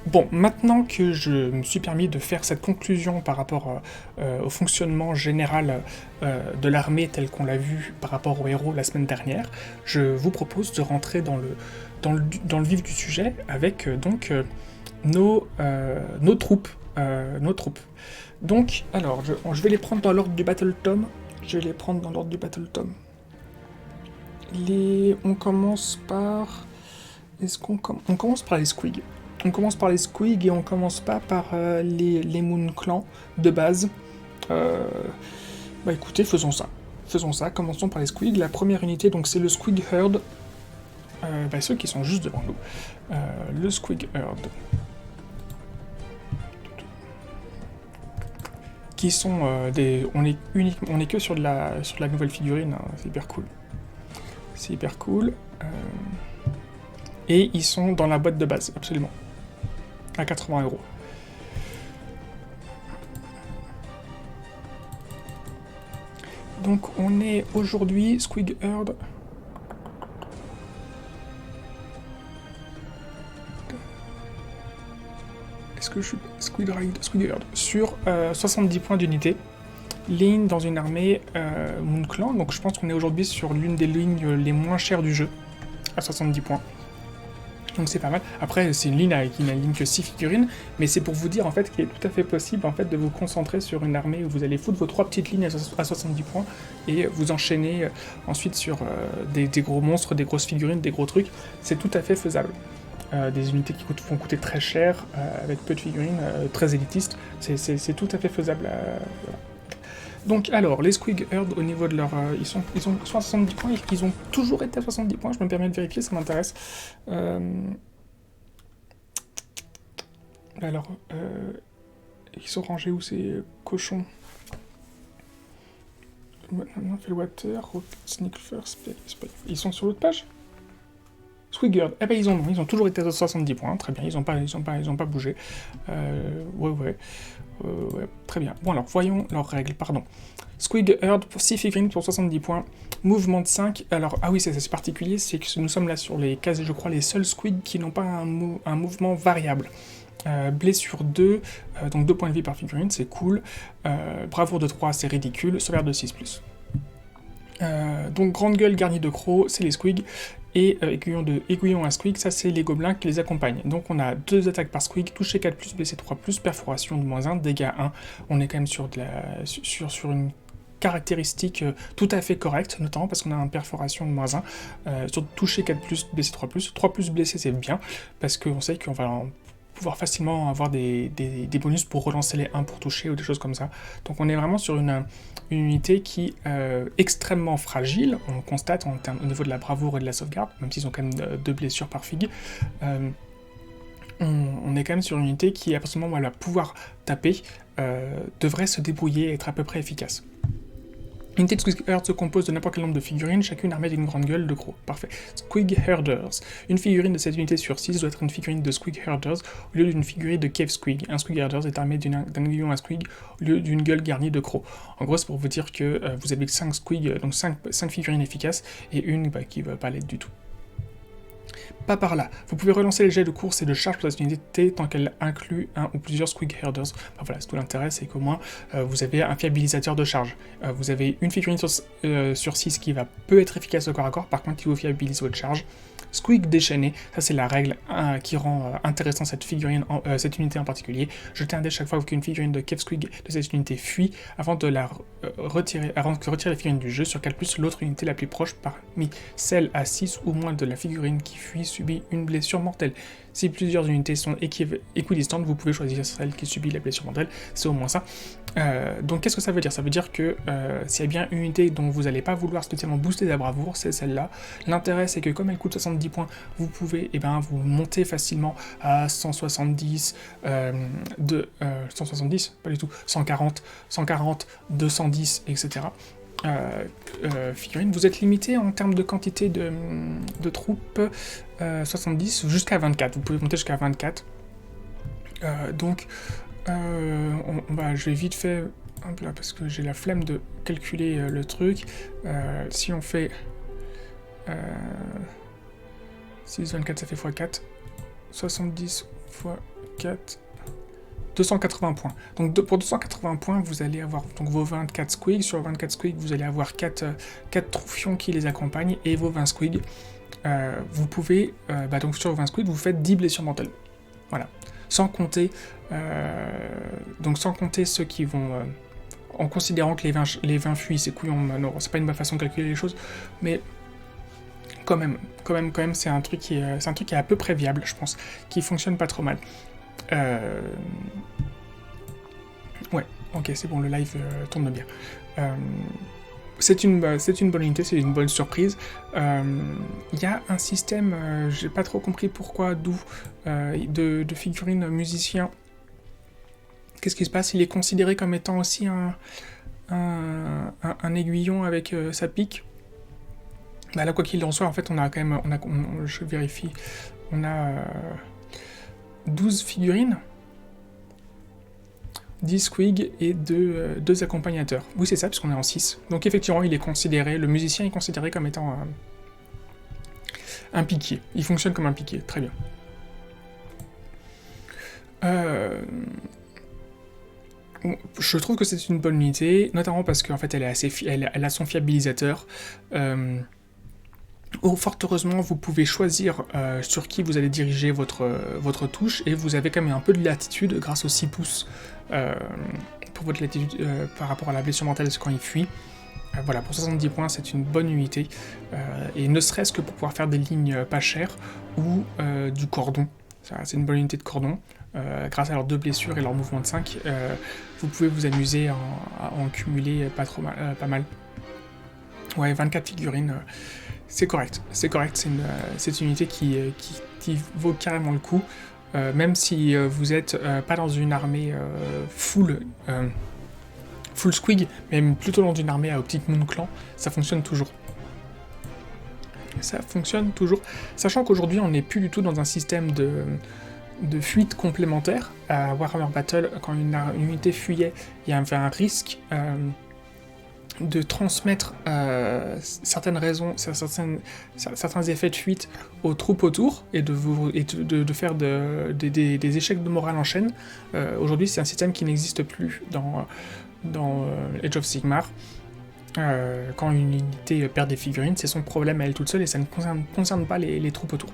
Bon, maintenant que je me suis permis de faire cette conclusion par rapport au fonctionnement général de l'armée tel qu'on l'a vu par rapport aux héros la semaine dernière, je vous propose de rentrer dans le vif du sujet avec nos troupes. Nos troupes. Donc, alors, je vais les prendre dans l'ordre du Battle Tom. On commence par... On commence par les Squig. On commence par les Squig et on commence pas par les Moon Clans de base. Bah écoutez, faisons ça. Commençons par les Squig. La première unité, donc c'est le Squig Herd. Ceux qui sont juste devant nous. Le Squig Herd. Qui sont des... On est que sur de la nouvelle figurine, hein. C'est hyper cool. Et ils sont dans la boîte de base, absolument. À 80€. Donc on est aujourd'hui Squig Herd. Est-ce que je suis Squig Herd sur 70 points d'unité. Ligne dans une armée Moon Clan, donc je pense qu'on est aujourd'hui sur l'une des lignes les moins chères du jeu, à 70 points. Donc c'est pas mal. Après, c'est une ligne avec une ligne que 6 figurines, mais c'est pour vous dire en fait qu'il est tout à fait possible en fait de vous concentrer sur une armée où vous allez foutre vos 3 petites lignes à 70 points et vous enchaîner ensuite sur des gros monstres, des grosses figurines, des gros trucs. C'est tout à fait faisable. Des unités qui vont coûter très cher, avec peu de figurines, très élitistes, c'est tout à fait faisable. Voilà. Donc alors, les Squig Herd au niveau de leur... ils sont à 70 points, ils ont toujours été à 70 points, je me permets de vérifier, ça m'intéresse. Alors, ils sont rangés où ces cochons? Maintenant, Fellwater, Sneak First, ils sont sur l'autre page? Squig Herd, eh ben ils ont toujours été à 70 points, très bien, ils ont pas bougé. Ouais, très bien. Bon alors, voyons leurs règles, pardon. Squig Herd pour 6 figurines pour 70 points, mouvement de 5, alors, ah oui, c'est particulier, c'est que nous sommes là sur les cases, je crois, les seuls Squig qui n'ont pas un mouvement variable. Blessure 2, donc 2 points de vie par figurine, c'est cool. Bravoure de 3, c'est ridicule, sauvegarde de 6+. Donc grande gueule garnie de crocs, c'est les Squig, et aiguillon à Squig, ça c'est les gobelins qui les accompagnent. Donc on a 2 attaques par Squig, toucher 4+, blessé 3+, perforation de -1, dégâts 1, on est quand même sur une caractéristique tout à fait correcte, notamment parce qu'on a une perforation de -1, sur toucher 4+, blessé 3+, 3+ blessé c'est bien, parce qu'on sait qu'on va pouvoir facilement avoir des bonus pour relancer les 1 pour toucher ou des choses comme ça. Donc on est vraiment sur une unité qui est extrêmement fragile, on constate au niveau de la bravoure et de la sauvegarde, même s'ils ont quand même 2 blessures par fig. On est quand même sur une unité qui, à partir du moment où elle va pouvoir taper, devrait se débrouiller et être à peu près efficace. L'unité de Squig Herd se compose de n'importe quel nombre de figurines, chacune armée d'une grande gueule de gros. Parfait. Squig Herders. Une figurine de cette unité sur 6 doit être une figurine de Squig Herders au lieu d'une figurine de Cave Squig. Un Squig Herders est armé d'un aiguillon à Squig au lieu d'une gueule garnie de crocs. En gros, c'est pour vous dire que vous avez 5 Squig, donc 5 figurines efficaces, et une qui ne va pas l'être du tout. Pas par là. Vous pouvez relancer les jets de course et de charge pour cette unité tant qu'elle inclut un ou plusieurs Squig Herders. Voilà, c'est tout l'intérêt, c'est qu'au moins vous avez un fiabilisateur de charge. Vous avez une figurine sur 6 qui peut être efficace au corps à corps, par contre il vous fiabilise votre charge. Squig déchaîné, ça c'est la règle qui rend intéressant cette unité en particulier. Jetez un dé chaque fois qu'une figurine de Cave Squig de cette unité fuit avant de retirer la figurine du jeu. Sur 4+, l'autre unité la plus proche parmi celles à 6 ou moins de la figurine qui fuit subit une blessure mortelle. Si plusieurs unités sont équidistantes, vous pouvez choisir celle qui subit la blessure mortelle, c'est au moins ça. Donc qu'est-ce que ça veut dire? Ça veut dire que s'il y a bien une unité dont vous n'allez pas vouloir spécialement booster la bravoure, c'est celle-là. L'intérêt c'est que comme elle coûte 70 points, vous pouvez vous monter facilement à 170, 170, pas du tout, 140, 210, etc. Figurines, vous êtes limité en termes de quantité de troupes, 70 jusqu'à 24, vous pouvez monter jusqu'à 24. Je vais vite fait, hop là, parce que j'ai la flemme de calculer le truc. Si on fait 6, 24, ça fait x4, 70 fois 4... 280 points. Donc pour 280 points, vous allez avoir donc, vos 24 squigs. Sur 24 squigs, vous allez avoir 4 troufions qui les accompagnent et vos 20 squigs. Vous pouvez, donc sur 20 squigs, vous faites 10 blessures mortelles. Voilà. Sans compter ceux qui vont... en considérant que les 20 fuient, c'est couillon, non, c'est pas une bonne façon de calculer les choses, mais quand même, c'est un truc qui est à peu près viable, je pense, qui fonctionne pas trop mal. Ouais, ok, c'est bon, le live tourne bien. C'est une bonne unité, c'est une bonne surprise. Il y a un système, j'ai pas trop compris pourquoi, d'où, de figurines musiciens. Qu'est-ce qui se passe? Il est considéré comme étant aussi un aiguillon avec sa pique. Bah là, quoi qu'il en soit, en fait, on a quand même, je vérifie, on a 12 figurines, 10 squigs et 2 accompagnateurs. Oui, c'est ça, puisqu'on est en 6. Donc effectivement, il est considéré, le musicien est considéré comme étant un piquier. Il fonctionne comme un piquier, très bien. Je trouve que c'est une bonne unité, notamment parce qu'en fait, elle a son fiabilisateur. Fort heureusement, vous pouvez choisir sur qui vous allez diriger votre touche, et vous avez quand même un peu de latitude grâce aux 6 pouces pour votre latitude par rapport à la blessure mortelle quand il fuit. Voilà, pour 70 points, c'est une bonne unité, et ne serait-ce que pour pouvoir faire des lignes pas chères, ou du cordon. C'est une bonne unité de cordon. Grâce à leurs 2 blessures et leur mouvement de 5, vous pouvez vous amuser à en cumuler pas mal. Ouais, 24 figurines, c'est correct. C'est une unité qui vaut carrément le coup, même si vous êtes pas dans une armée full squig, mais plutôt dans une armée à Optic Moon Clan, ça fonctionne toujours. Sachant qu'aujourd'hui, on n'est plus du tout dans un système de fuite complémentaire. À Warhammer Battle, quand une unité fuyait, il y avait un risque de transmettre certains effets de fuite aux troupes autour et de faire des échecs de morale en chaîne. Aujourd'hui, c'est un système qui n'existe plus dans Age of Sigmar. Quand une unité perd des figurines, c'est son problème à elle toute seule et ça ne concerne pas les troupes autour.